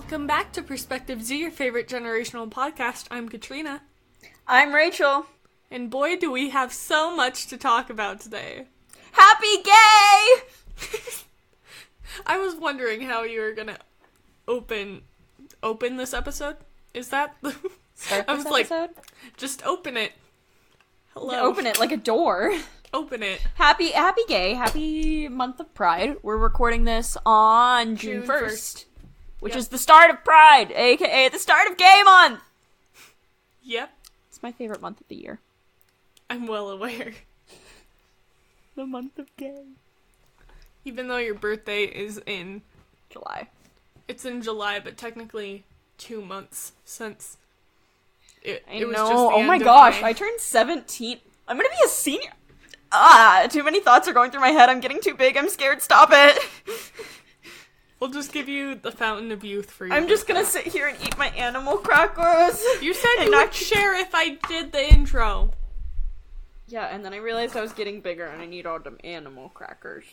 Welcome back to Perspective Z, your favorite generational podcast. I'm Katrina. I'm Rachel. And boy, do we have so much to talk about today. Happy gay! I was wondering how you were gonna open this episode. Is that the... Start this episode? Like, just open it. Hello. Yeah, open it like a door. Open it. Happy gay. Happy month of Pride. We're recording this on June 1st. Which is the start of Pride, aka the start of Gay Month! Yep. It's my favorite month of the year. I'm well aware. The month of gay. Even though your birthday is in... July. It's in July, but technically 2 months since it was know. just the Oh end my of gosh, May. I turned 17. I'm gonna be a senior. Too many thoughts are going through my head. I'm getting too big. I'm scared. Stop it. We'll just give you the fountain of youth for you. I'm just gonna sit here and eat my animal crackers. You said you would share if I did the intro. Yeah, and then I realized I was getting bigger and I need all them animal crackers.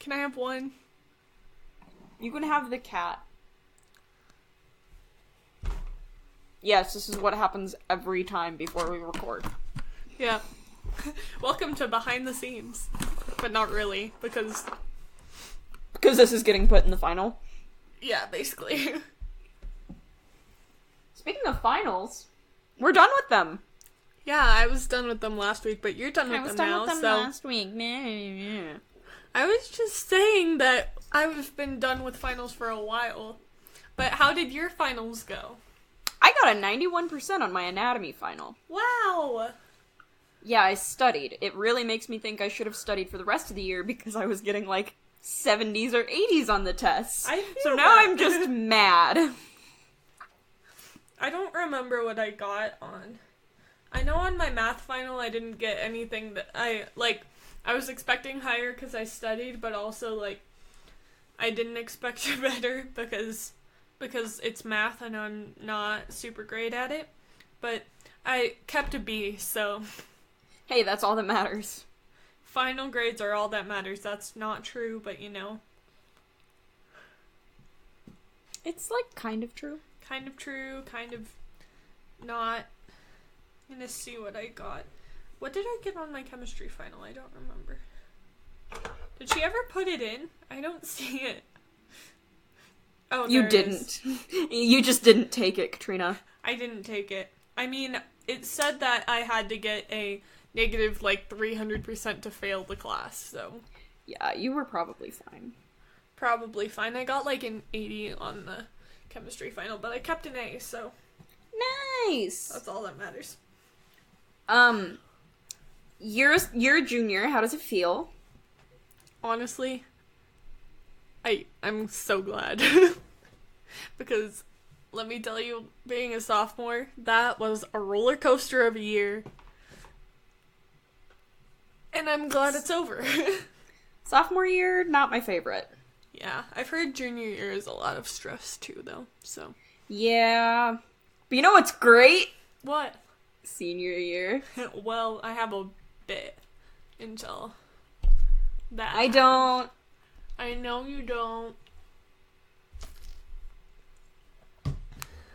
Can I have one? You can have the cat. Yes, this is what happens every time before we record. Yeah. Welcome to behind the scenes. But not really, because this is getting put in the final. yeah, basically. Speaking of finals, we're done with them. Yeah, I was done with them last week, but you're done with them now, so... last week. I was just saying that I've been done with finals for a while. But how did your finals go? I got a 91% on my anatomy final. Wow! Yeah, I studied. It really makes me think I should have studied for the rest of the year because I was getting, 70s or 80s on the tests. So now I'm just mad. I don't remember what I got on. I know on my math final I didn't get anything that I was expecting higher because I studied, but also, I didn't expect better because it's math and I'm not super great at it. But I kept a B, so... Hey, that's all that matters. Final grades are all that matters. That's not true, but It's, kind of true. Kind of true, kind of not. I'm gonna see what I got. What did I get on my chemistry final? I don't remember. Did she ever put it in? I don't see it. Oh, You didn't. You just didn't take it, Katrina. I didn't take it. I mean, it said that I had to get a negative, 300% to fail the class, so... Yeah, you were probably fine. Probably fine. I got, an 80 on the chemistry final, but I kept an A, so... Nice! That's all that matters. You're a junior. How does it feel? Honestly, I'm so glad. Because, let me tell you, being a sophomore, that was a roller coaster of a year. And I'm glad it's over. Sophomore year, not my favorite. Yeah, I've heard junior year is a lot of stress too, though, so. Yeah. But you know what's great? What? Senior year. Well, I have a bit until that. I don't. I know you don't.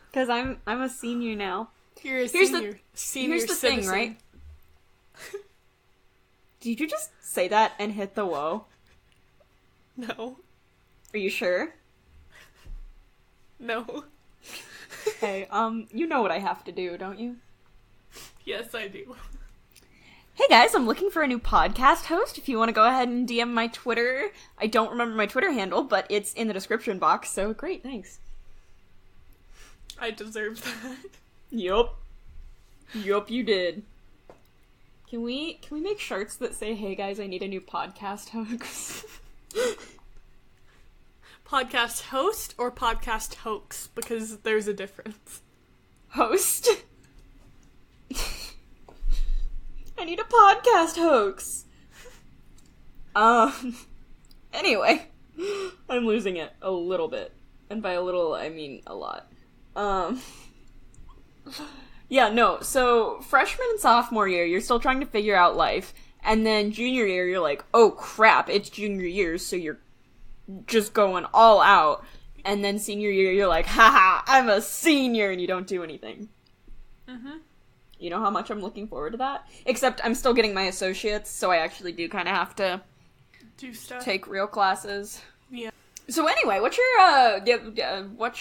Because I'm a senior now. You're a Here's senior Here's the citizen. thing, right? Did you just say that and hit the whoa? No. Are you sure? No. Hey, you know what I have to do, don't you? Yes, I do. Hey guys, I'm looking for a new podcast host. If you want to go ahead and DM my Twitter. I don't remember my Twitter handle, but it's in the description box, so great, thanks. I deserve that. Yup, you did. Can we make shirts that say, "Hey guys, I need a new podcast host"? Podcast host or podcast hoax? Because there's a difference. Host? I need a podcast hoax. Anyway. I'm losing it a little bit. And by a little, I mean a lot. Yeah, no, so freshman and sophomore year, you're still trying to figure out life. And then junior year, you're like, oh crap, it's junior year, so you're just going all out. and then senior year you're like, haha, I'm a senior, and you don't do anything. Mm-hmm. You know how much I'm looking forward to that? Except I'm still getting my associates, so I actually do kind of have to do stuff. Take real classes. Yeah. So anyway, what's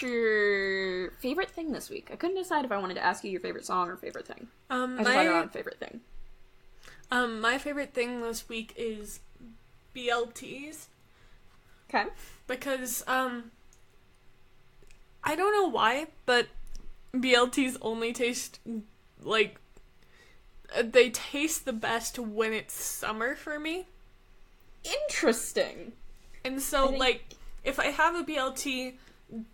your favorite thing this week? I couldn't decide if I wanted to ask you your favorite song or favorite thing. I decided on favorite thing. My favorite thing this week is BLTs. Okay. Because, I don't know why, but BLTs only taste, like, they taste the best when it's summer for me. Interesting. And so, like, if I have a BLT,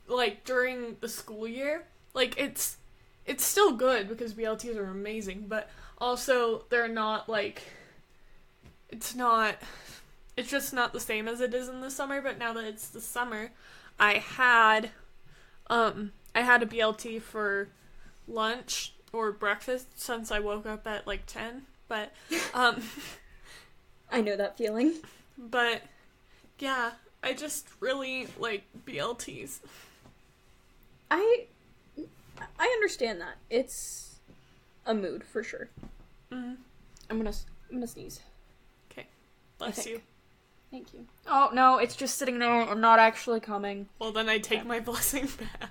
like, during the school year, like, it's still good because BLTs are amazing, but also they're not, like, it's just not the same as it is in the summer. But now that it's the summer, I had a BLT for lunch or breakfast since I woke up at like 10, but I know that feeling. But yeah, I just really like BLTs. I understand that. It's a mood for sure. Mm-hmm. I'm gonna sneeze. Okay. Bless you. Thank you. Oh, no, it's just sitting there. I'm not actually coming. Well, then I take my blessing back.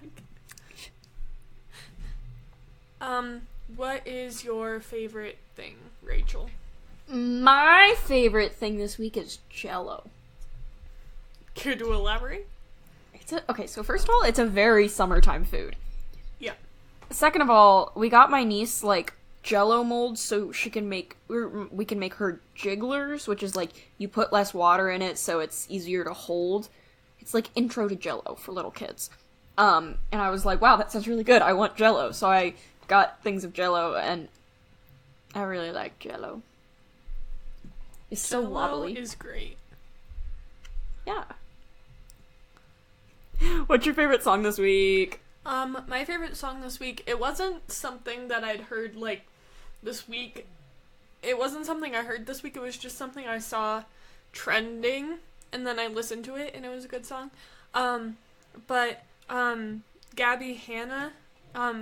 What is your favorite thing, Rachel? My favorite thing this week is Jell-O. Care to elaborate? Okay, so first of all, it's a very summertime food. Yeah. Second of all, we got my niece, like, Jell-O molds so we can make her jigglers, which is like you put less water in it so it's easier to hold. It's like intro to Jell-O for little kids. And I was like, wow, that sounds really good. I want Jell-O. So I got things of Jell-O, and I really like Jell-O. It's so wobbly. Is great. Yeah. What's your favorite song this week? My favorite song this week, it wasn't something that I'd heard, like, this week. It wasn't something I heard this week, it was just something I saw trending, and then I listened to it, and it was a good song. But Gabby Hanna,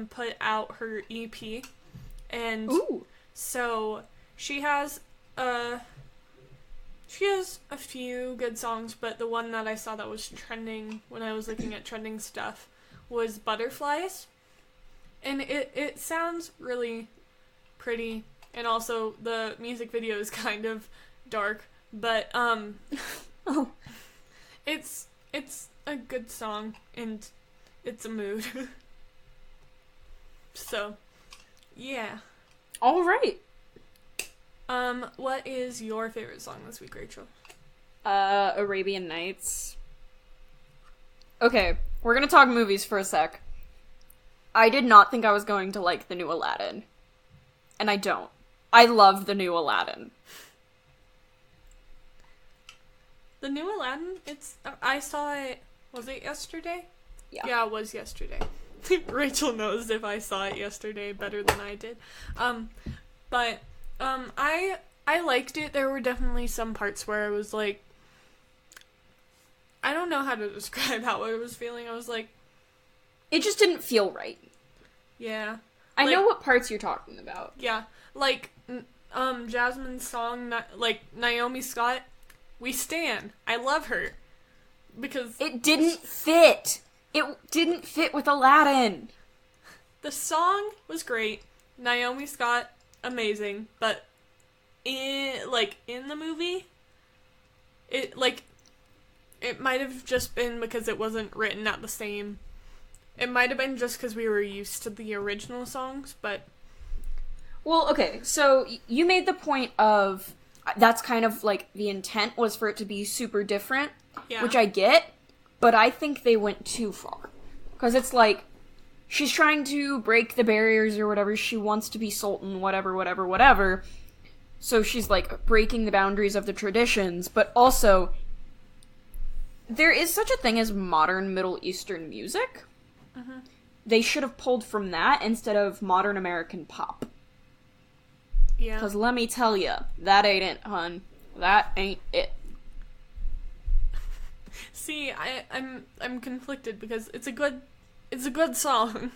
put out her EP, and Ooh. So she has a few good songs, but the one that I saw that was trending when I was looking at trending stuff was Butterflies. And it sounds really pretty, and also the music video is kind of dark, but oh. It's a good song and it's a mood. So, yeah. All right. What is your favorite song this week, Rachel? Arabian Nights. Okay, we're gonna talk movies for a sec. I did not think I was going to like the new Aladdin. And I don't. I love the new Aladdin. The new Aladdin? I saw it, was it yesterday? Yeah, it was yesterday. Rachel knows if I saw it yesterday better than I did. But I liked it. There were definitely some parts where I was like, I don't know how to describe how I was feeling. I was like, it just didn't feel right. Yeah. I know what parts you're talking about. Yeah. Like, Jasmine's song, like, Naomi Scott, We Stan. I love her. Because... it didn't fit. It didn't fit with Aladdin. The song was great. Naomi Scott, amazing. But, in the movie, it might have just been because it wasn't written at the same... It might have been just because we were used to the original songs, but... Well, okay, so you made the point of... that's kind of, like, the intent was for it to be super different, yeah. Which I get, but I think they went too far. Because it's like, she's trying to break the barriers or whatever, she wants to be Sultan, whatever. So she's, like, breaking the boundaries of the traditions, but also... there is such a thing as modern Middle Eastern music. Mm-hmm. They should have pulled from that instead of modern American pop. Yeah. Because let me tell ya, that ain't it, hun. That ain't it. See, I'm conflicted because it's a good song.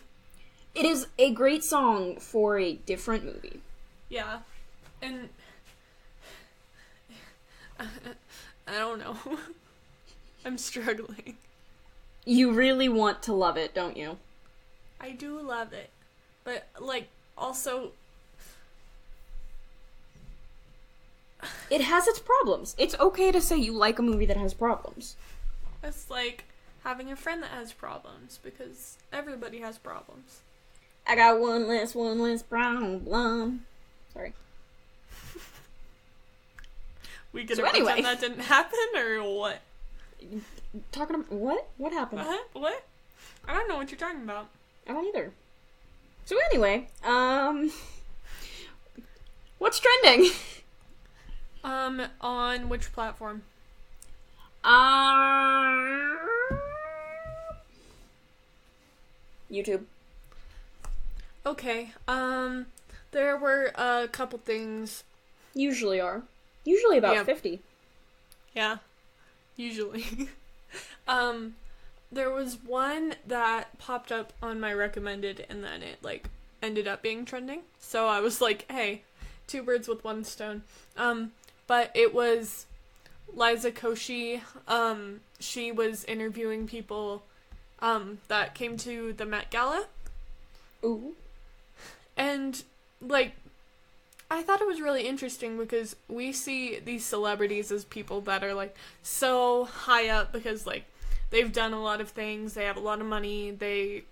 It is a great song for a different movie. Yeah. And I don't know. I'm struggling. You really want to love it, don't you? I do love it. But, like, also... It has its problems. It's okay to say you like a movie that has problems. It's like having a friend that has problems, because everybody has problems. I got one less problem. Sorry. We gonna pretend that didn't happen, or what? Talking about... What? What happened? What? I don't know what you're talking about. I don't either. So anyway, what's trending? On which platform? YouTube. Okay, there were a couple things. Usually about 50. Yeah, usually. There was one that popped up on my recommended, and then it, like, ended up being trending. So I was like, hey, 2 birds with 1 stone. But it was Liza Koshy. She was interviewing people, that came to the Met Gala. Ooh. And, like, I thought it was really interesting because we see these celebrities as people that are, like, so high up because, like, they've done a lot of things, they have a lot of money,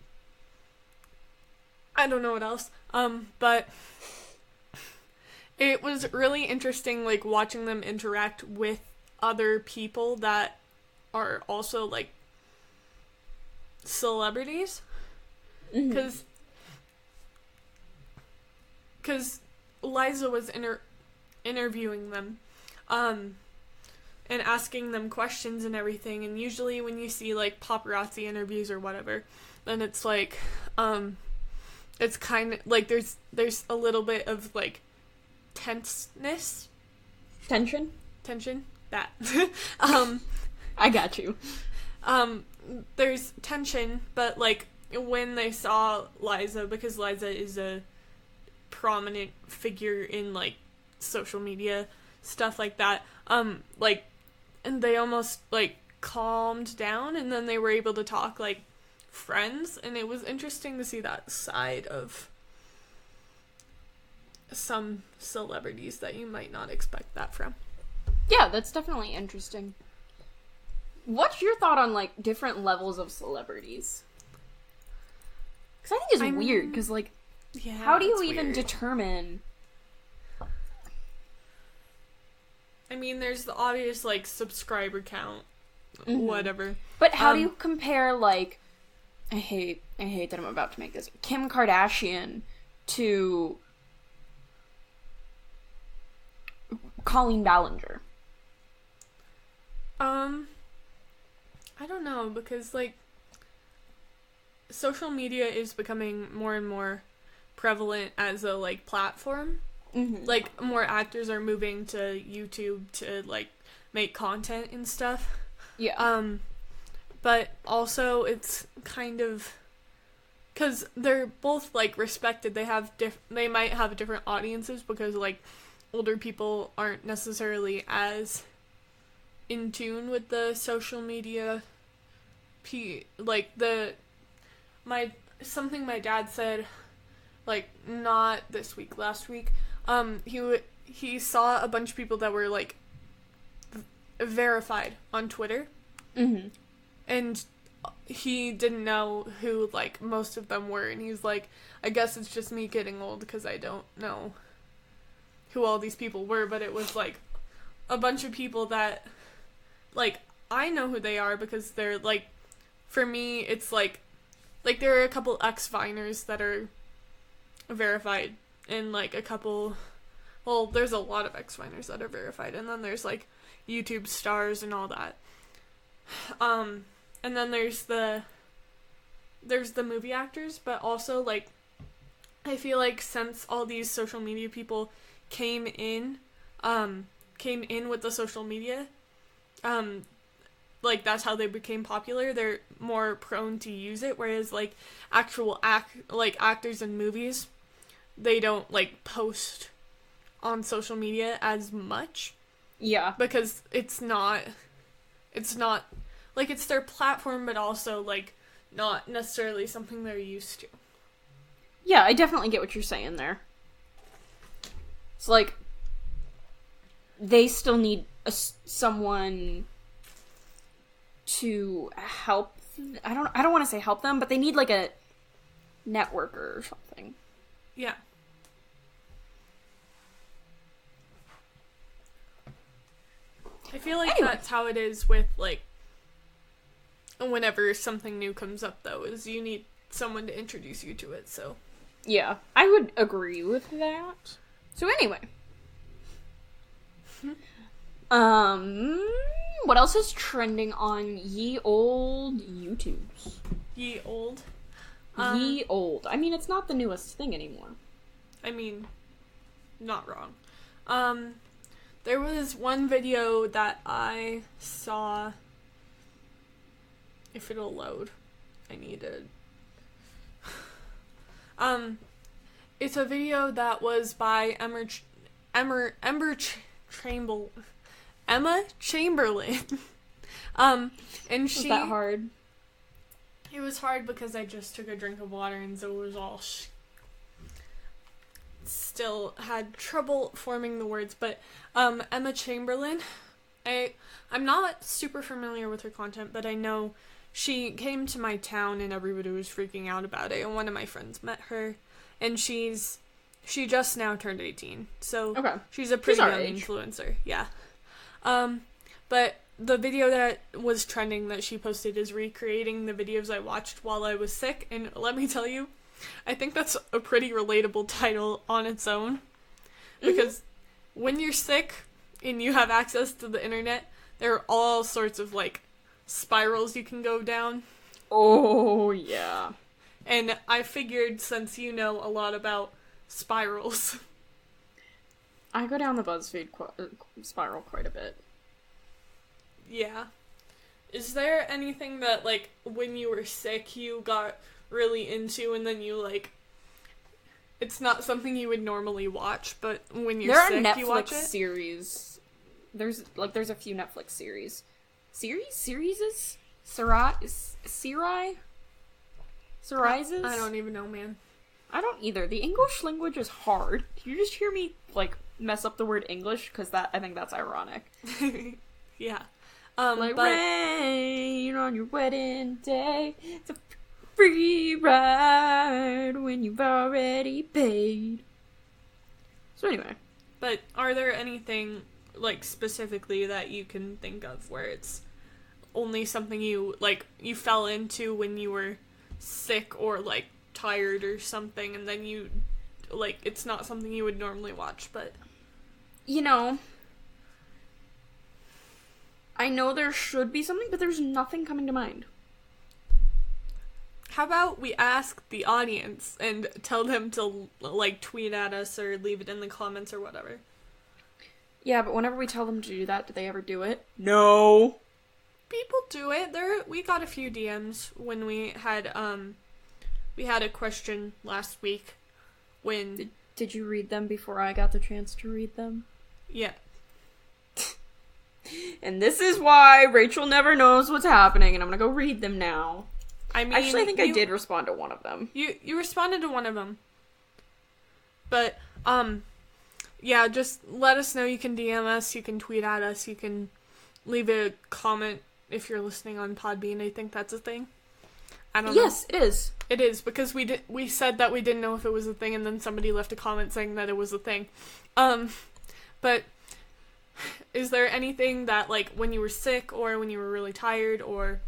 I don't know what else. But it was really interesting, like, watching them interact with other people that are also, like, celebrities. Because Liza was interviewing them, and asking them questions and everything, and usually when you see, like, paparazzi interviews or whatever, then it's, like, it's kind of, like, there's a little bit of, like, tenseness? Tension? That. I got you. There's tension, but, like, when they saw Liza, because Liza is a prominent figure in, like, social media, stuff like that, like, and they almost, like, calmed down, and then they were able to talk like friends, and it was interesting to see that side of some celebrities that you might not expect that from. Yeah, that's definitely interesting. What's your thought on, like, different levels of celebrities? Because I think it's weird, because, like, yeah, how do you even determine... I mean, there's the obvious, like, subscriber count, whatever. But how do you compare, like, I hate that I'm about to make this, Kim Kardashian to Colleen Ballinger? I don't know, because, like, social media is becoming more and more prevalent as a, like, platform. Like, more actors are moving to YouTube to, like, make content and stuff. Yeah. But also it's kind of, because they're both, like, respected. They might have different audiences because, like, older people aren't necessarily as in tune with the social media. Like, something my dad said, like, not this week, last week. He saw a bunch of people that were, like, verified on Twitter. And he didn't know who, like, most of them were. And he's like, I guess it's just me getting old because I don't know who all these people were. But it was, like, a bunch of people that, like, I know who they are because they're, like, for me, it's, like, there are a couple ex-Viners that are verified. And, like, a couple, well, there's a lot of ex-Viners that are verified. And then there's, like, YouTube stars and all that. And then there's the movie actors, but also, like, I feel like since all these social media people came in with the social media, like, that's how they became popular. They're more prone to use it, whereas, like, actual actors in movies, they don't, like, post on social media as much. Yeah. Because it's not, like, it's their platform, but also, like, not necessarily something they're used to. Yeah, I definitely get what you're saying there. It's like, they still need someone to help. I don't want to say help them, but they need, like, a networker or something. Yeah. I feel like that's how it is with, like, whenever something new comes up, though, is you need someone to introduce you to it, so. Yeah, I would agree with that. So anyway. What else is trending on ye old YouTubes? Ye old? Ye old. I mean, it's not the newest thing anymore. I mean, not wrong. There was one video that I saw. If it'll load, I need it. It's a video that was by Emma Chamberlain. And she. Was that hard? It was hard because I just took a drink of water and so it was all still had trouble forming the words, but Emma Chamberlain, I'm not super familiar with her content, but I know she came to my town and everybody was freaking out about it, and one of my friends met her, and she just now turned 18, so okay. She's a pretty young age. Influencer, yeah. But the video that was trending that she posted is recreating the videos I watched while I was sick, and let me tell you, I think that's a pretty relatable title on its own, because when you're sick and you have access to the internet, there are all sorts of, like, spirals you can go down. Oh, yeah. And I figured, since you know a lot about spirals. I go down the BuzzFeed spiral quite a bit. Yeah. Is there anything that, like, when you were sick, you got really into, and then you, like, it's not something you would normally watch, but when you're sick, you watch it? There are Netflix series. There's a few Netflix series. Series? Psoriasis? I don't even know, man. I don't either. The English language is hard. Did you just hear me, like, mess up the word English? Because I think that's ironic. Yeah. Like, rain on your wedding day. It's a free ride when you've already paid. So anyway. But are there anything, like, specifically that you can think of where it's only something you, like, you fell into when you were sick or, like, tired or something, and then you, like, it's not something you would normally watch, but... You know, I know there should be something, but there's nothing coming to mind. How about we ask the audience and tell them to, like, tweet at us or leave it in the comments or whatever? Yeah, but whenever we tell them to do that, do they ever do it? No. People do it. We got a few DMs when we had a question last week when... Did you read them before I got the chance to read them? Yeah. And this is why Rachel never knows what's happening, and I'm gonna go read them now. I mean, actually, I think I did respond to one of them. You responded to one of them. But, yeah, just let us know. You can DM us, you can tweet at us, you can leave a comment if you're listening on Podbean. I think that's a thing. I don't know. Yes, it is. It is, because we said that we didn't know if it was a thing, and then somebody left a comment saying that it was a thing. But is there anything that, like, when you were sick, or when you were really tired, or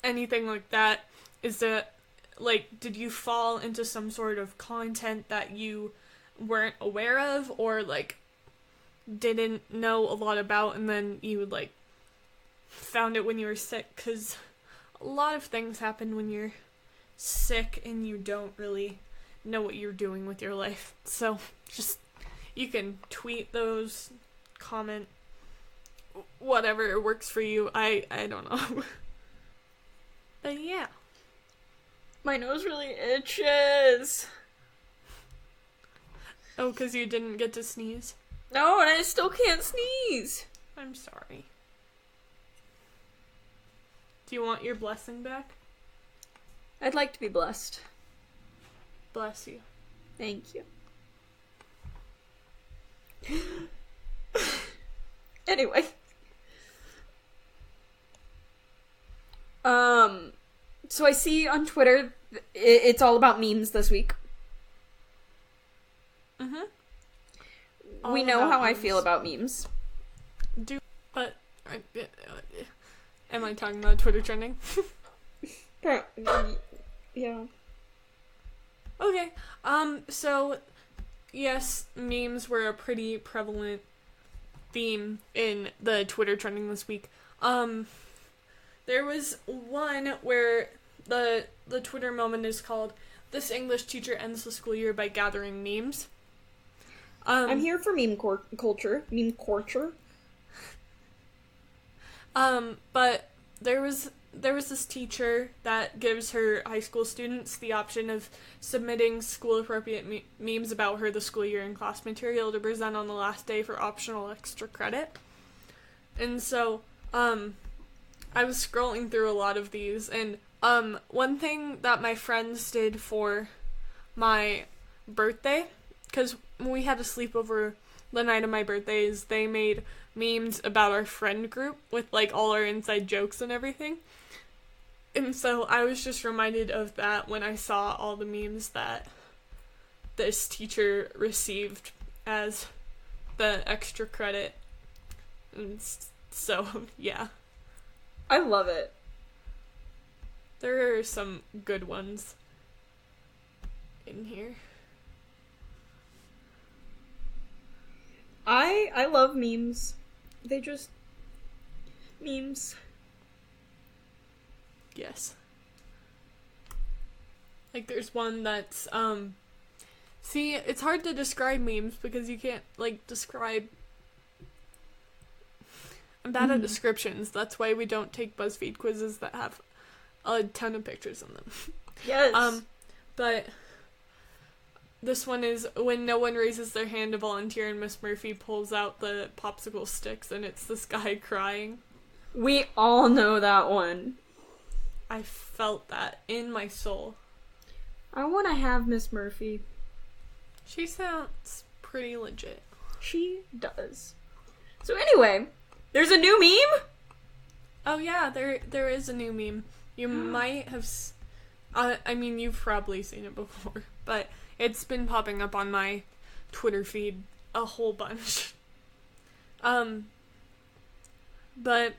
anything like that, is that, like, did you fall into some sort of content that you weren't aware of, or, like, didn't know a lot about, and then you, like, found it when you were sick? Because a lot of things happen when you're sick and you don't really know what you're doing with your life. So, just, you can tweet those, comment, whatever works for you. I don't know. But yeah. My nose really itches. Oh, because you didn't get to sneeze? No, and I still can't sneeze. I'm sorry. Do you want your blessing back? I'd like to be blessed. Bless you. Thank you. Anyway. So I see on Twitter, it's all about memes this week. Mm-hmm. We know how I feel about memes. But, am I talking about Twitter trending? Yeah. Okay, so, yes, memes were a pretty prevalent theme in the Twitter trending this week. There was one where the Twitter moment is called, "This English teacher ends the school year by gathering memes." I'm here for meme culture. Meme culture. But there was this teacher that gives her high school students the option of submitting school-appropriate memes about her the school year in class material to present on the last day for optional extra credit. And so, I was scrolling through a lot of these, and, one thing that my friends did for my birthday, because we had a sleepover the night of my birthday, is they made memes about our friend group with, like, all our inside jokes and everything. And so I was just reminded of that when I saw all the memes that this teacher received as the extra credit. And so, yeah. I love it. There are some good ones in here. I love memes. They just... memes. Yes. Like, there's one that's, see, it's hard to describe memes because you can't, like, describe... I'm bad at descriptions. That's why we don't take BuzzFeed quizzes that have a ton of pictures in them. Yes. But this one is when no one raises their hand to volunteer and Miss Murphy pulls out the popsicle sticks and it's this guy crying. We all know that one. I felt that in my soul. I want to have Miss Murphy. She sounds pretty legit. She does. So anyway, there's a new meme? Oh yeah, there is a new meme. You might have... I mean, you've probably seen it before, but it's been popping up on my Twitter feed a whole bunch. But...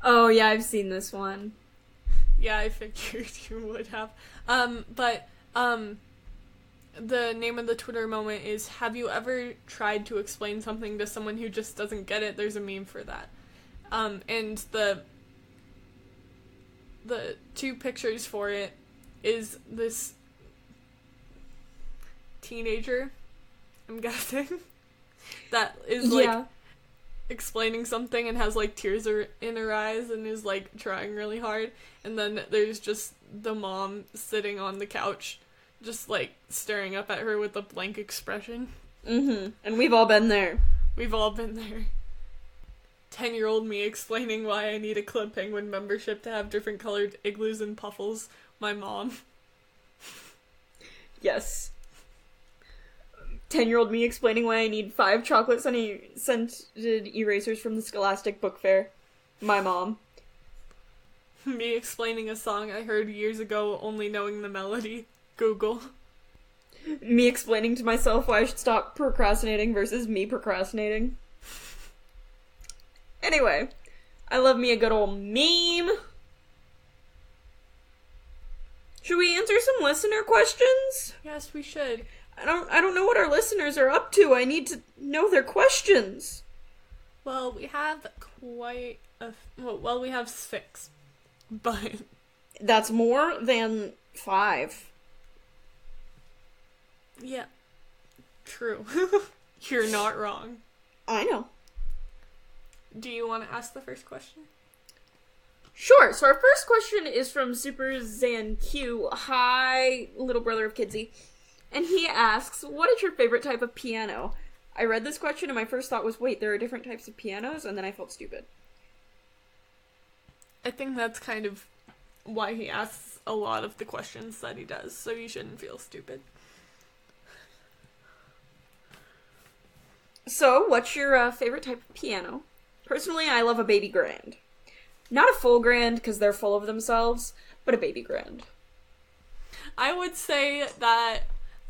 Oh yeah, I've seen this one. Yeah, I figured you would have. But the name of the Twitter moment is, "Have you ever tried to explain something to someone who just doesn't get it?" There's a meme for that. And the two pictures for it is this teenager, I'm guessing, that is, like, explaining something and has, like, tears in her eyes and is, like, trying really hard. And then there's just the mom sitting on the couch, just, like, staring up at her with a blank expression. Mm-hmm. And we've all been there. We've all been there. 10-year-old me explaining why I need a Club Penguin membership to have different colored igloos and puffles. My mom. Yes. 10-year-old me explaining why I need 5 chocolate scented erasers from the Scholastic Book Fair. My mom. Me explaining a song I heard years ago, only knowing the melody. Google. Me explaining to myself why I should stop procrastinating versus me procrastinating. Anyway, I love me a good old meme. Should we answer some listener questions? Yes, we should. I don't know what our listeners are up to. I need to know their questions. Well, we have quite a... Well, we have 6. But... That's more than 5. Yeah. True. You're not wrong. I know. do you want to ask the first question? Sure. So our first question is from Super Zan Q. Hi, little brother of Kidsy. And he asks, what is your favorite type of piano? I read this question and my first thought was, wait, there are different types of pianos? And then I felt stupid. I think that's kind of why he asks a lot of the questions that he does, so you shouldn't feel stupid. So, what's your favorite type of piano? Personally, I love a baby grand. Not a full grand, because they're full of themselves, but a baby grand. I would say that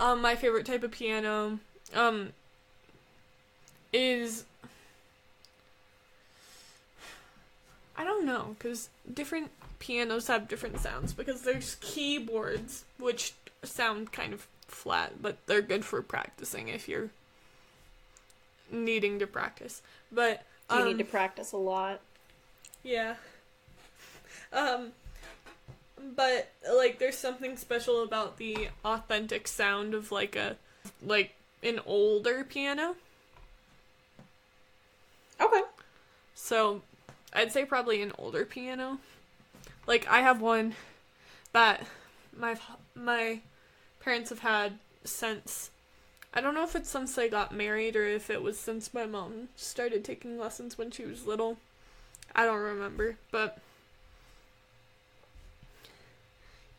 my favorite type of piano is... I don't know, because different pianos have different sounds, because there's keyboards, which sound kind of flat, but they're good for practicing if you're needing to practice. But you need to practice a lot. Yeah. But like there's something special about the authentic sound of like an older piano. Okay. So I'd say probably an older piano. Like I have one that my parents have had since, I don't know if it's since they got married or if it was since my mom started taking lessons when she was little. I don't remember, but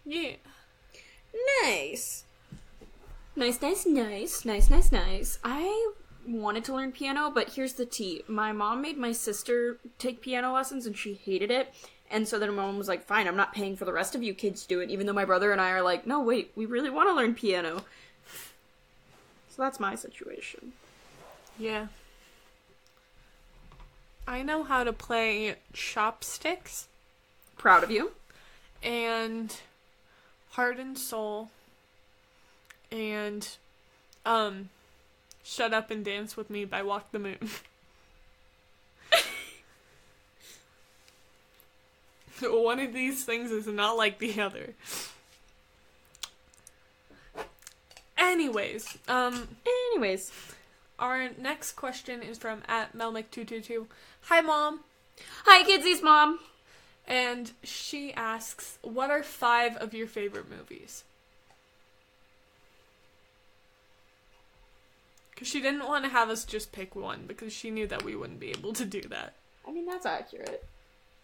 yeah. Nice. Nice. I wanted to learn piano, but here's the tea. My mom made my sister take piano lessons and she hated it. And so then my mom was like, fine, I'm not paying for the rest of you kids to do it, even though my brother and I are like, no, wait, we really want to learn piano. So that's my situation. Yeah. I know how to play chopsticks. Proud of you. And Heart and Soul. And, Shut Up and Dance With Me by Walk the Moon. One of these things is not like the other. Anyways, our next question is from @Melmic222. Hi, Mom. Hi, Kidsy's mom. And she asks, what are 5 of your favorite movies? Because she didn't want to have us just pick one, because she knew that we wouldn't be able to do that. I mean, that's accurate.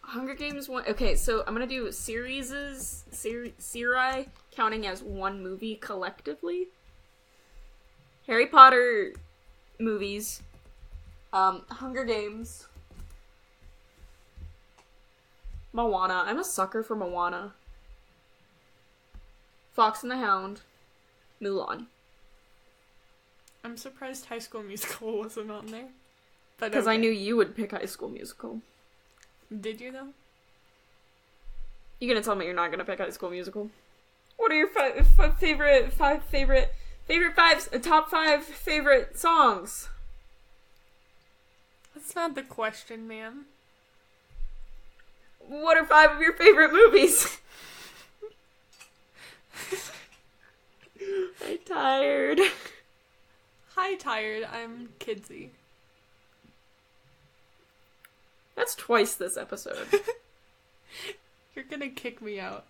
Hunger Games one. Okay, so I'm gonna do seri counting as one movie collectively. Harry Potter movies. Hunger Games. Moana. I'm a sucker for Moana. Fox and the Hound. Mulan. I'm surprised High School Musical wasn't on there. Because I knew you would pick High School Musical. Did you, though? You gonna tell me you're not gonna pick High School Musical? What are your top 5 favorite songs? That's not the question, ma'am. What are 5 of your favorite movies? I'm tired. Hi, tired. I'm Kidsy. That's twice this episode. You're gonna kick me out.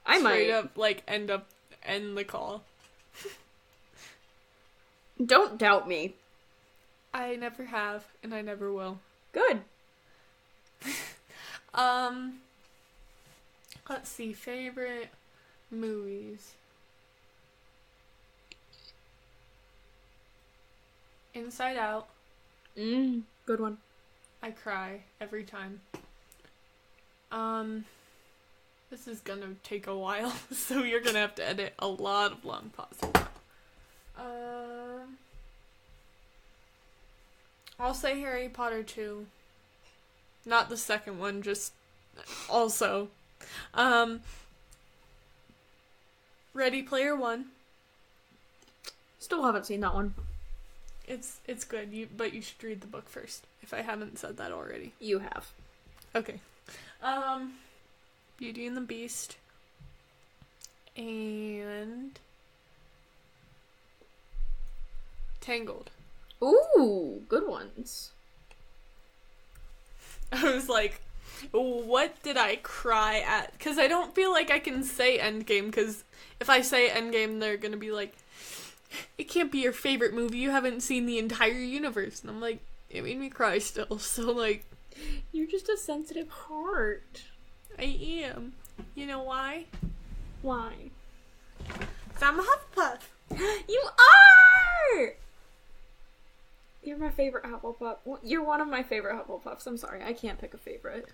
I Straight might. up, end the call. Don't doubt me. I never have, and I never will. Good. Let's see, favorite movies. Inside Out. Good one. I cry every time. This is gonna take a while, so you're gonna have to edit a lot of long pauses. I'll say Harry Potter 2. Not the second one, just also. Ready Player One. Still haven't seen that one. It's good, but you should read the book first, if I haven't said that already. You have. Okay. Beauty and the Beast. And Tangled. Ooh, good ones. I was like, what did I cry at? Because I don't feel like I can say Endgame, because if I say Endgame, they're gonna be like, it can't be your favorite movie, you haven't seen the entire universe. And I'm like, it made me cry still, so like... You're just a sensitive heart. I am. You know why? Why? 'Cause I'm a Hufflepuff. You are! You're my favorite Hufflepuff. You're one of my favorite Hufflepuffs. I'm sorry, I can't pick a favorite.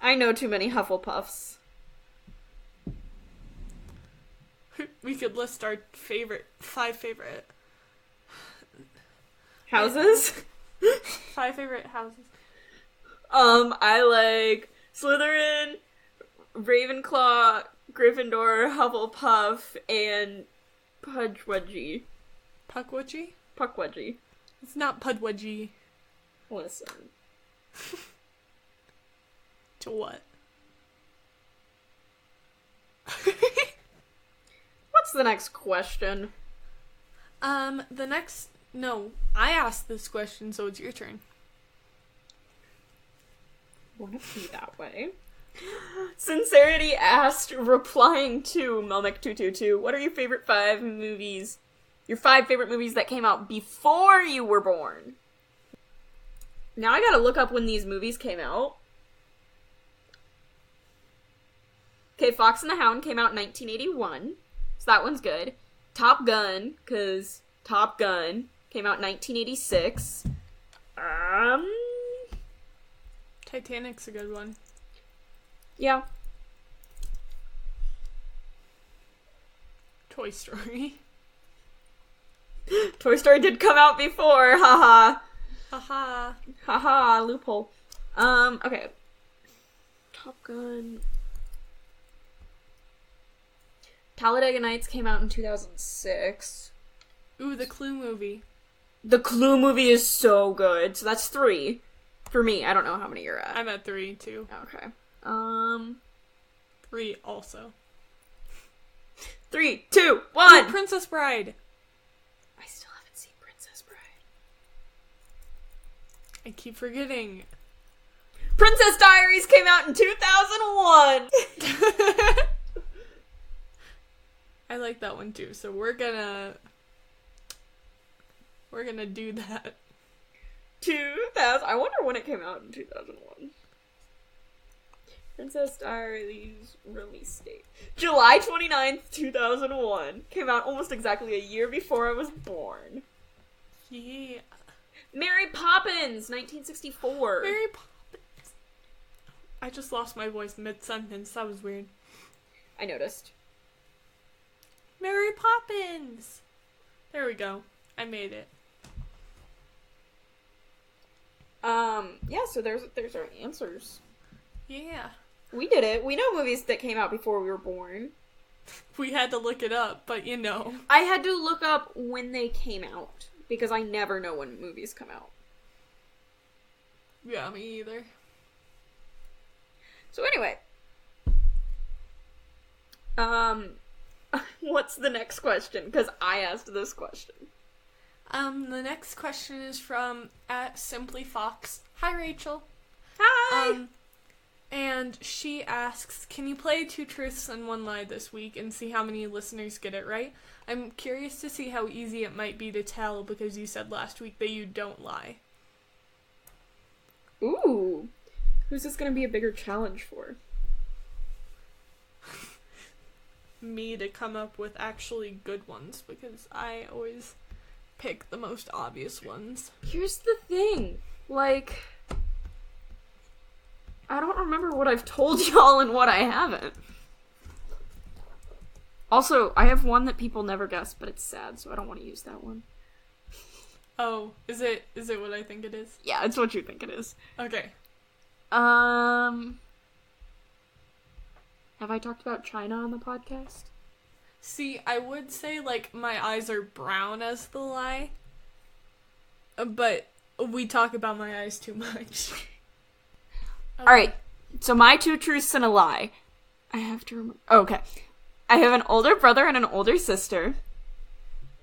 I know too many Hufflepuffs. We could list our 5 favorite... Houses? 5 favorite houses. I like Slytherin, Ravenclaw, Gryffindor, Hufflepuff, and Pudwudgie. Puckwudgie? Puckwudgie. It's not Pudwudgie. Listen. To what? What's the next question? No, I asked this question, so it's your turn. Won't it be that way? Sincerity asked, replying to Melmic222, what are your favorite 5 movies? Your 5 favorite movies that came out before you were born. Now I gotta look up when these movies came out. Okay, Fox and the Hound came out in 1981, so that one's good. Top Gun, because Top Gun came out in 1986. Titanic's a good one. Yeah. Toy Story. Toy Story did come out before, haha. Haha. Haha, loophole. Okay. Top Gun. Talladega Nights came out in 2006. Ooh, the Clue movie. The Clue movie is so good. So that's 3. For me, I don't know how many you're at. I'm at 3, too. Okay. 3 also. 3, 2, 1! Ooh, Princess Bride. I still haven't seen Princess Bride. I keep forgetting. Princess Diaries came out in 2001! I like that one too, so we're gonna do that. 2000. I wonder when it came out in 2001. Princess Diaries release date. July 29th, 2001. Came out almost exactly a year before I was born. Yeah. Mary Poppins, 1964. Mary Poppins. I just lost my voice mid-sentence. That was weird. I noticed. Mary Poppins! There we go. I made it. Yeah, so there's our answers. Yeah. We did it. We know movies that came out before we were born. We had to look it up, but you know. I had to look up when they came out, because I never know when movies come out. Yeah, me either. So anyway. What's the next question? Because I asked this question. The next question is from @SimplyFox. Hi, Rachel. Hi! And she asks, can you play 2 truths and 1 lie this week and see how many listeners get it right? I'm curious to see how easy it might be to tell because you said last week that you don't lie. Ooh. Who's this gonna be a bigger challenge for? Me to come up with actually good ones because I always pick the most obvious ones. Here's the thing. Like, I don't remember what I've told y'all and what I haven't. Also, I have one that people never guess, but it's sad, so I don't want to use that one. Oh, is it what I think it is? Yeah, it's what you think it is. Okay. Have I talked about China on the podcast? See, I would say, like, my eyes are brown as the lie. But we talk about my eyes too much. Okay. Alright, so my 2 truths and a lie. I have to remember. Okay. I have an older brother and an older sister.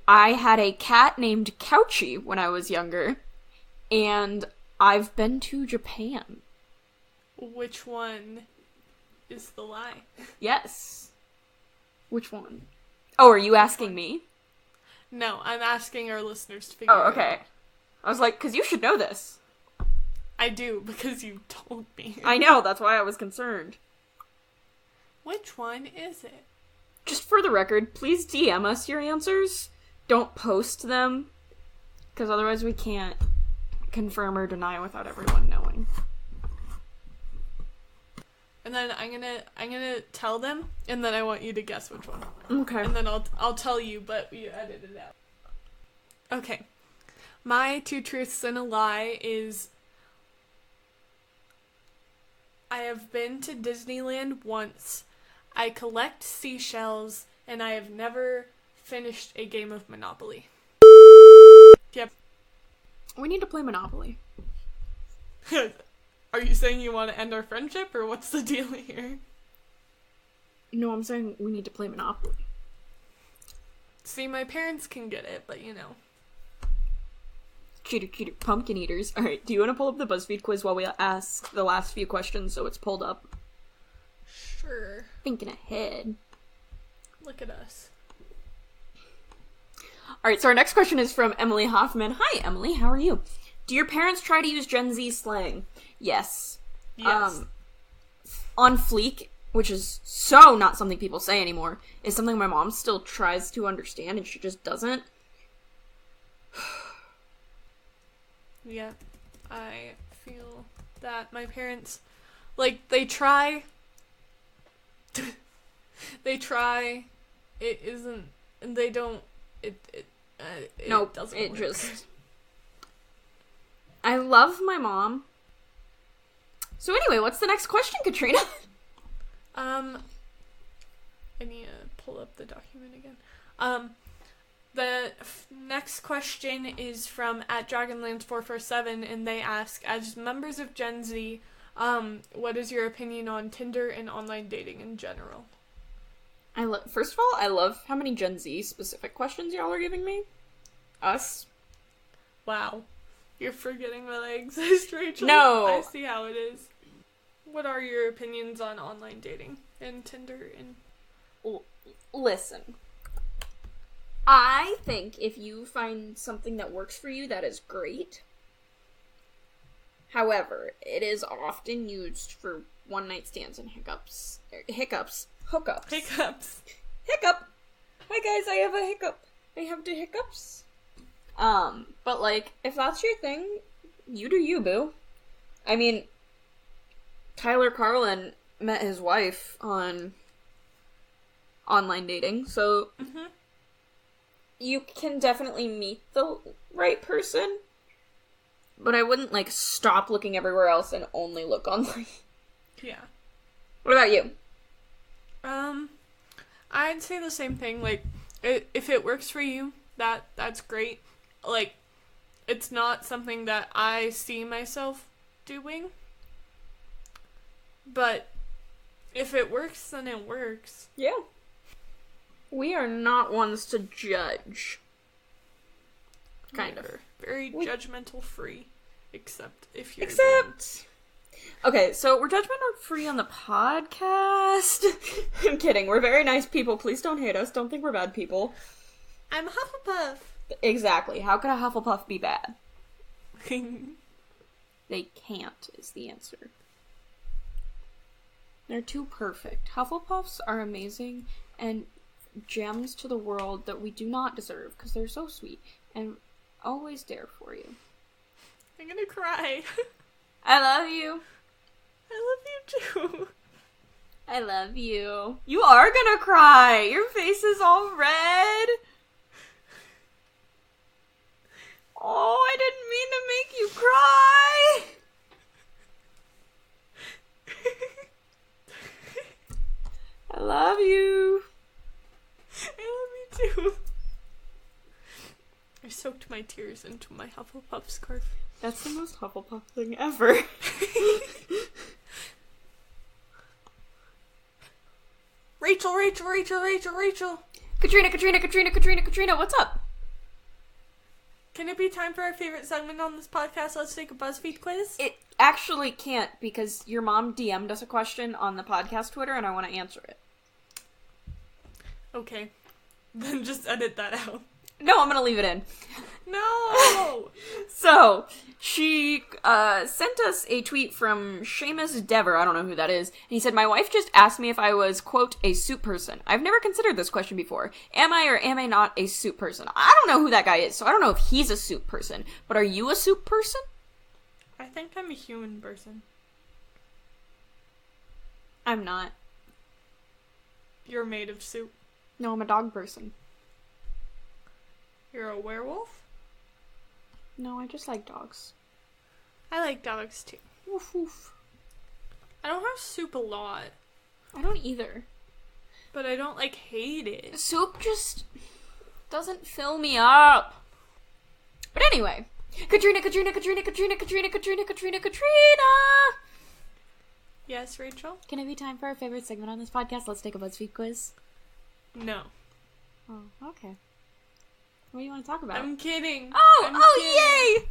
I had a cat named Couchy when I was younger. And I've been to Japan. Which one is the lie? Yes. Which one? Oh, are you asking me? No, I'm asking our listeners to figure it out. Oh, okay. I was like, because you should know this. I do, because you told me. I know, that's why I was concerned. Which one is it? Just for the record, please DM us your answers. Don't post them, because otherwise we can't confirm or deny without everyone knowing. And then I'm gonna tell them, and then I want you to guess which one. Okay. And then I'll tell you, but you edit it out. Okay. My 2 truths and a lie is I have been to Disneyland once. I collect seashells, and I have never finished a game of Monopoly. Yep. We need to play Monopoly. Are you saying you want to end our friendship, or what's the deal here? No, I'm saying we need to play Monopoly. See, my parents can get it, but you know. Cheater, pumpkin eaters. Alright, do you want to pull up the BuzzFeed quiz while we ask the last few questions so it's pulled up? Sure. Thinking ahead. Look at us. Alright, so our next question is from Emily Hoffman. Hi, Emily, how are you? Do your parents try to use Gen Z slang? Yes. Yes. On Fleek, which is so not something people say anymore, is something my mom still tries to understand and she just doesn't. Yeah, I feel that my parents, like, they try, it isn't, and they don't, it Nope, doesn't it work. just... I love my mom. So anyway, what's the next question, Katrina? I need to pull up the document again. The next question is from @Dragonlands447, and they ask, as members of Gen Z, what is your opinion on Tinder and online dating in general? First of all, I love how many Gen Z specific questions y'all are giving me. Us. Wow. You're forgetting that I exist, Rachel. No. I see how it is. What are your opinions on online dating and Tinder and... Listen. I think if you find something that works for you, that is great. However, it is often used for one-night stands and hookups. Hiccup. Hi guys, I have a hiccup. I have the hiccups. But like, if that's your thing, you do you, boo. I mean, Tyler Carlin met his wife on online dating, so you can definitely meet the right person, but I wouldn't, like, stop looking everywhere else and only look online. Yeah. What about you? I'd say the same thing. Like, if it works for you, that's great. Like, it's not something that I see myself doing, but if it works, then it works. Yeah. We are not ones to judge. Kind of. Very judgmental free. Except if you're... Okay, so we're judgmental free on the podcast. I'm kidding. We're very nice people. Please don't hate us. Don't think we're bad people. I'm Hufflepuff. Exactly. How could a Hufflepuff be bad? They can't, is the answer. They're too perfect. Hufflepuffs are amazing and gems to the world that we do not deserve because they're so sweet and always there for you. I'm gonna cry. I love you. I love you too. I love you. You are gonna cry. Your face is all red. Oh, I didn't mean to make you cry. I love you. I love you too. I soaked my tears into my Hufflepuff scarf. That's the most Hufflepuff thing ever. Rachel. Katrina, Katrina, what's up? Can it be time for our favorite segment on this podcast? Let's take a BuzzFeed quiz. It actually can't, because your mom DM'd us a question on the podcast Twitter, and I want to answer it. Okay. Then just edit that out. No, I'm gonna leave it in. No! So, she sent us a tweet from Seamus Dever, I don't know who that is, and he said, my wife just asked me if I was, quote, a soup person. I've never considered this question before. Am I or am I not a soup person? I don't know who that guy is, so I don't know if he's a soup person. But are you a soup person? I think I'm a human person. I'm not. You're made of soup. No, I'm a dog person. You're a werewolf? No, I just like dogs. I like dogs too. Woof woof. I don't have soup a lot, I don't either. but I don't hate it. Soup just doesn't fill me up. But anyway, Katrina. Yes, Rachel? Can it be time for our favorite segment on this podcast? Let's take a BuzzFeed quiz. No. Oh, okay. What do you want to talk about? I'm kidding. Oh, yay!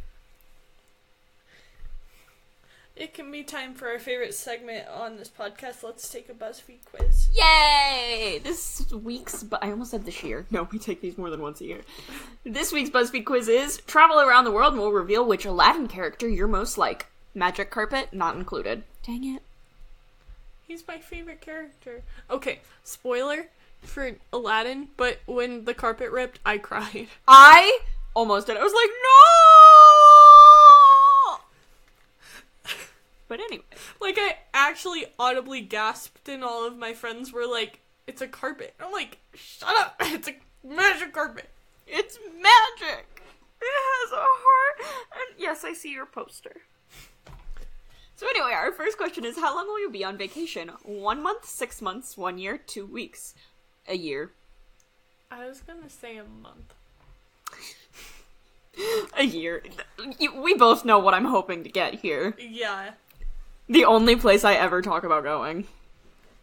It can be time for our favorite segment on this podcast. Let's take a BuzzFeed quiz. Yay! This week's... I almost said this year. No, we take these more than once a year. This week's BuzzFeed quiz is travel around the world and we'll reveal which Aladdin character you're most like. Magic carpet not included. Dang it. He's my favorite character. Okay, spoiler for Aladdin, but when the carpet ripped, I cried. I almost did. I was like, no! But anyway. I actually audibly gasped and all of my friends were like, it's a carpet. I'm like, shut up! It's a magic carpet. It's magic! It has a heart! And yes, I see your poster. So anyway, our first question is, how long will you be on vacation? 1 month, 6 months, 1 year, 2 weeks, a year. I was gonna say a month. A year. We both know what I'm hoping to get here. Yeah. The only place I ever talk about going.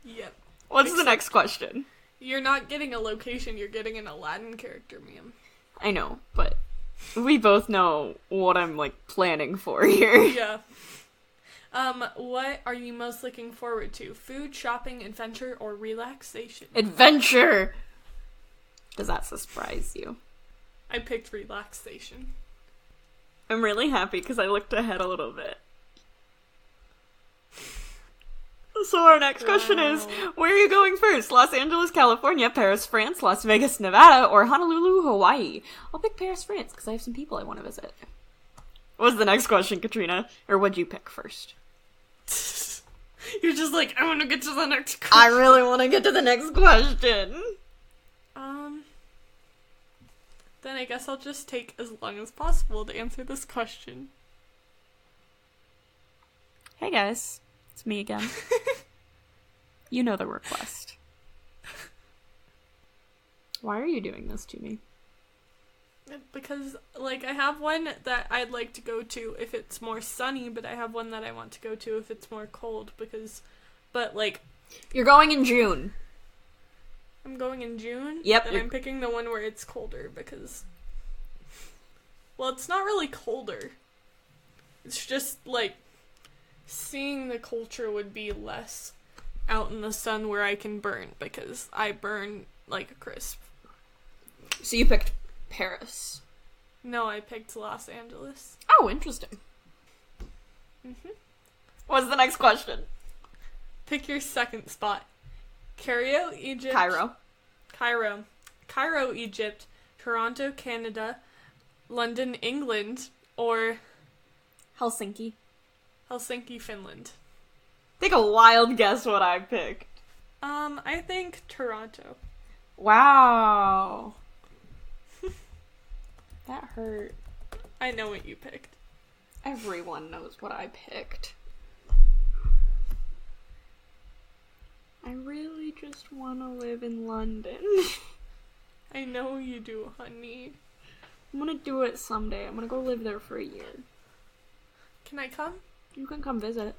Yep. What's the next question? You're not getting a location, you're getting an Aladdin character, ma'am. I know, but we both know what I'm, planning for here. Yeah. What are you most looking forward to? Food, shopping, adventure, or relaxation? Adventure! Does that surprise you? I picked relaxation. I'm really happy because I looked ahead a little bit. So our next question is, where are you going first? Los Angeles, California, Paris, France, Las Vegas, Nevada, or Honolulu, Hawaii? I'll pick Paris, France, because I have some people I want to visit. What's the next question, Katrina? Or what'd you pick first? You're just like, I want to get to the next question. I really want to get to the next question. Then I guess I'll just take as long as possible to answer this question. Hey guys, it's me again. You know the request. Why are you doing this to me? Because, I have one that I'd like to go to if it's more sunny, but I have one that I want to go to if it's more cold, You're going in June. I'm going in June? Yep. And I'm picking the one where it's colder, because... Well, it's not really colder. It's just, seeing the culture would be less out in the sun where I can burn, because I burn like a crisp. So you picked Paris. No, I picked Los Angeles. Oh, interesting. What's the next question? Pick your second spot. Cairo, Egypt. Cairo, Egypt. Toronto, Canada. London, England. Or Helsinki, Finland. Take a wild guess what I picked. I think Toronto. Wow. That hurt. I know what you picked. Everyone knows what I picked. I really just want to live in London. I know you do, honey. I'm gonna do it someday. I'm gonna go live there for a year. Can I come? You can come visit.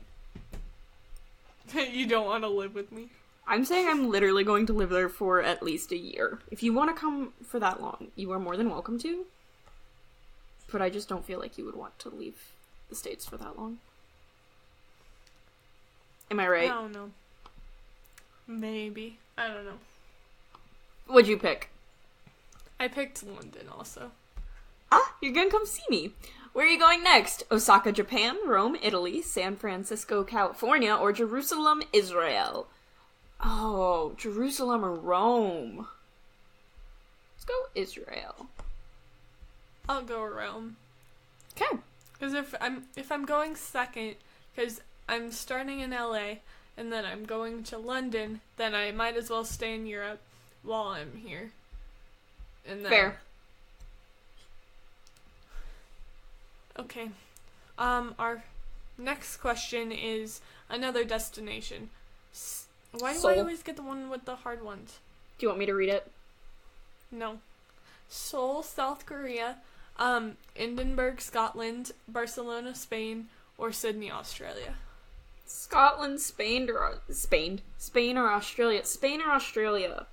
You don't want to live with me? I'm saying I'm literally going to live there for at least a year. If you want to come for that long, you are more than welcome to. But I just don't feel like you would want to leave the States for that long. Am I I right? don't know. Maybe. I don't know. What'd you pick? I picked London also. Ah, you're gonna come see me. Where are you going next? Osaka, Japan, Rome, Italy, San Francisco, California, or Jerusalem, Israel? Oh, Jerusalem or Rome? Let's go Israel. I'll go Rome. Okay. Because if I'm going second, because I'm starting in LA and then I'm going to London, then I might as well stay in Europe while I'm here. And then, Fair. Okay. Our next question is another destination. Why do I Seoul. always get the one with the hard ones? Do you want me to read it? No. Seoul, South Korea, Edinburgh, Scotland, Barcelona, Spain, or Sydney, Australia. Scotland, Spain, or Australia? Spain or Australia?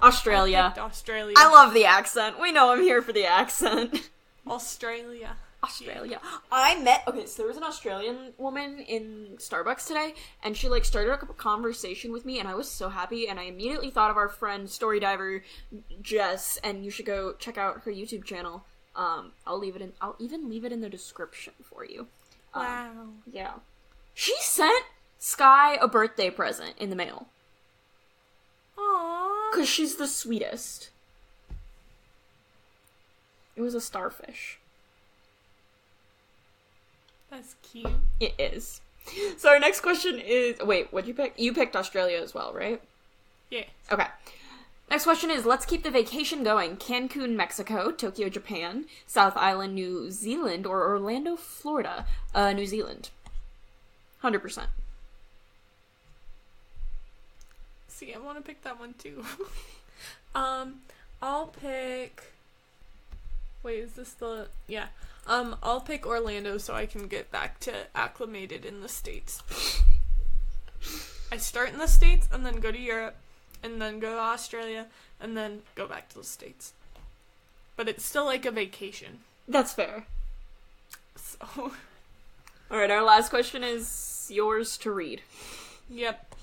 Australia. I picked Australia. I love the accent. We know I'm here for the accent. Australia. Australia. Okay, so there was an Australian woman in Starbucks today, and she, started a conversation with me, and I was so happy, and I immediately thought of our friend, story diver, Jess, and you should go check out her YouTube channel. I'll even leave it in the description for you. Wow. Yeah. She sent Sky a birthday present in the mail. Aww. 'Cause she's the sweetest. It was a starfish. That's cute. It is. So our next question is... Wait, what'd you pick? You picked Australia as well, right? Yeah. Okay. Next question is, let's keep the vacation going. Cancun, Mexico, Tokyo, Japan, South Island, New Zealand, or Orlando, Florida? New Zealand. 100%. See, I want to pick that one too. I'll pick... Wait, is this the... Yeah. I'll pick Orlando so I can get back to acclimated in the States. I start in the States and then go to Europe and then go to Australia and then go back to the States. But it's still like a vacation. That's fair. So... Alright, our last question is yours to read. Yep.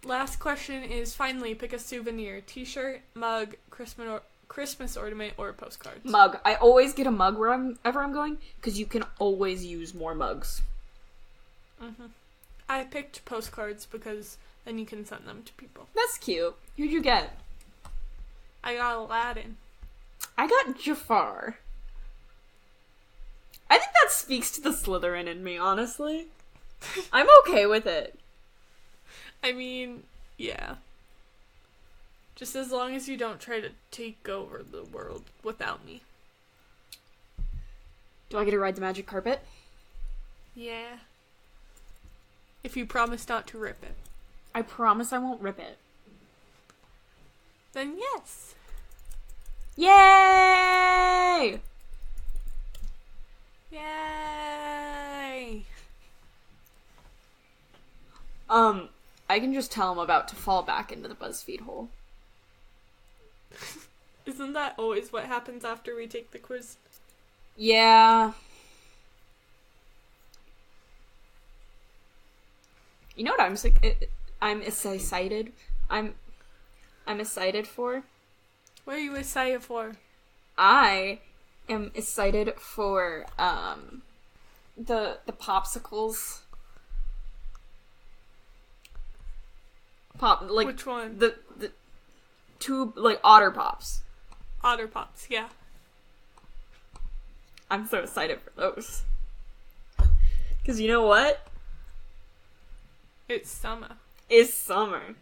Last question is finally pick a souvenir. T-shirt, mug, Christmas ornament, or postcards. Mug. I always get a mug wherever I'm going, because you can always use more mugs. Mm-hmm. I picked postcards because then you can send them to people. That's cute. Who'd you get? I got Aladdin. I got Jafar. I think that speaks to the Slytherin in me, honestly. I'm okay with it. I mean, yeah. Just as long as you don't try to take over the world without me. Do I get to ride the magic carpet? Yeah. If you promise not to rip it. I promise I won't rip it. Then yes. Yay! Yay! I can just tell I'm about to fall back into the BuzzFeed hole. Isn't that always what happens after we take the quiz? Yeah. You know what I'm excited? I'm excited for? What are you excited for? I am excited for the popsicles. Which one? The tube, Otter Pops. Otter Pops, yeah. I'm so excited for those. Because you know what? It's summer. It's summer.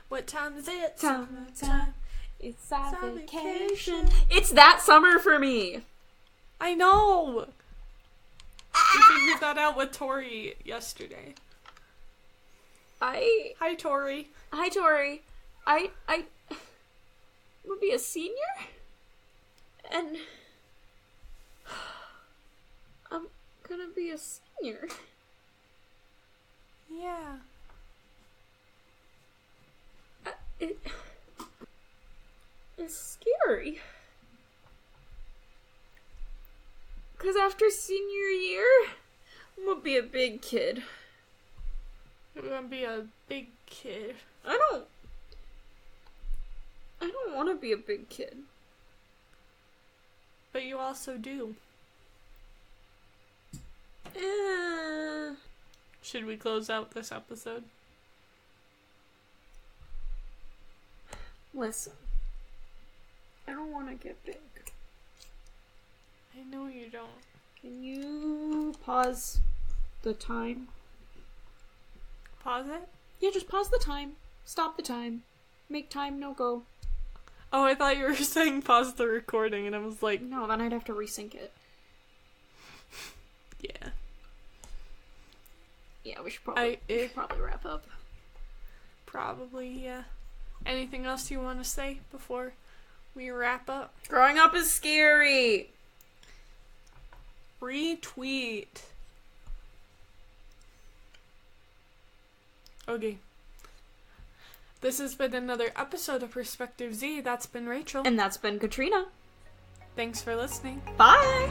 What time is it? Summertime. It's our vacation. It's that summer for me. I know! We figured that out with Tori yesterday. Hi, Tori. Hi, Tori. I will be a senior, and I'm gonna be a senior. Yeah. It's scary. Because after senior year, I'm gonna be a big kid. You're gonna be a big kid. I don't want to be a big kid. But you also do. Should we close out this episode? Listen. I don't want to get big. I know you don't. Can you pause the time? Pause it? Yeah, just pause the time. Stop the time. Make time no go. Oh, I thought you were saying pause the recording, and I was like... No, then I'd have to resync it. Yeah. Yeah, we should probably wrap up. Probably, yeah. Anything else you want to say before we wrap up? Growing up is scary! Retweet. Okay. This has been another episode of Perspective Z. That's been Rachel. And that's been Katrina. Thanks for listening. Bye!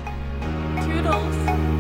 Toodles.